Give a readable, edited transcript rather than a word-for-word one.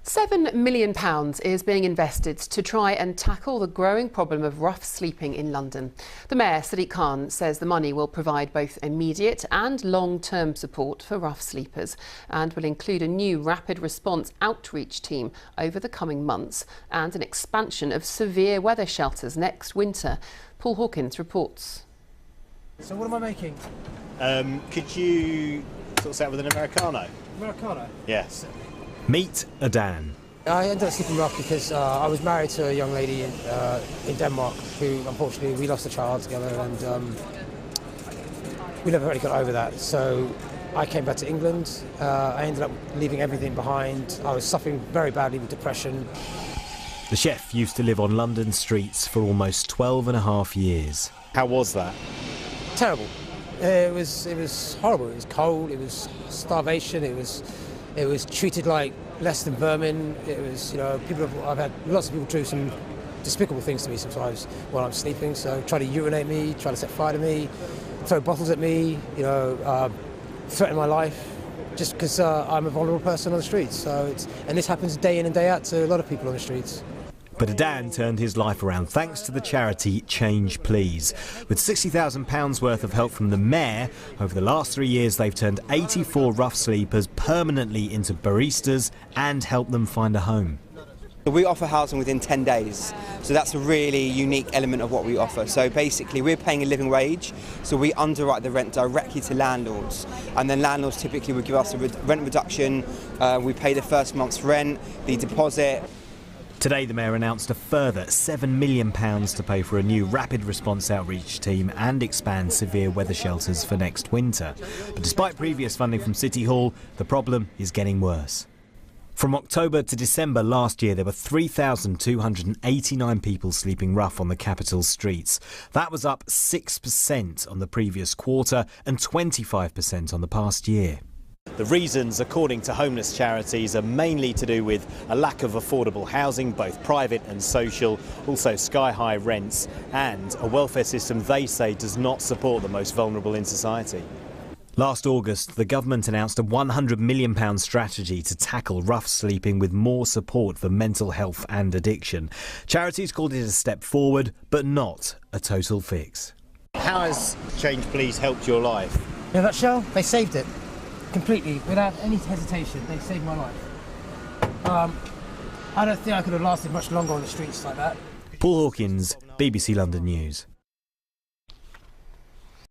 £7 million is being invested to try and tackle the growing problem of rough sleeping in London. The Mayor, Sadiq Khan, says the money will provide both immediate and long-term support for rough sleepers and will include a new rapid response outreach team over the coming months and an expansion of severe weather shelters next winter. Paul Hawkins reports. So what am I making? Could you sort us out with an Americano? Americano? Yes. Meet Adan. I ended up sleeping rough because I was married to a young lady in Denmark who, unfortunately, we lost a child together and we never really got over that. So I came back to England. I ended up leaving everything behind. I was suffering very badly with depression. The chef used to live on London streets for almost 12 and a half years. How was that? Terrible. It was horrible. It was cold. It was starvation. It was treated like less than vermin. It was, I've had lots of people do some despicable things to me sometimes while I'm sleeping. So try to urinate me, try to set fire to me, throw bottles at me, threaten my life, just because I'm a vulnerable person on the streets. And this happens day in and day out to a lot of people on the streets. But Adan turned his life around thanks to the charity Change Please. With £60,000 worth of help from the Mayor, over the last 3 years they've turned 84 rough sleepers permanently into baristas and helped them find a home. We offer housing within 10 days, so that's a really unique element of what we offer. So basically we're paying a living wage, so we underwrite the rent directly to landlords, and then landlords typically would give us a rent reduction. We pay the first month's rent, the deposit. Today the Mayor announced a further £7 million to pay for a new rapid response outreach team and expand severe weather shelters for next winter. But despite previous funding from City Hall, the problem is getting worse. From October to December last year, there were 3,289 people sleeping rough on the capital's streets. That was up 6% on the previous quarter and 25% on the past year. The reasons, according to homeless charities, are mainly to do with a lack of affordable housing, both private and social, also sky-high rents, and a welfare system they say does not support the most vulnerable in society. Last August, the government announced a £100 million strategy to tackle rough sleeping with more support for mental health and addiction. Charities called it a step forward, but not a total fix. How has Change Please helped your life? In a nutshell, they saved it. Completely, without any hesitation, they saved my life. I don't think I could have lasted much longer on the streets like that. Paul Hawkins, BBC London News.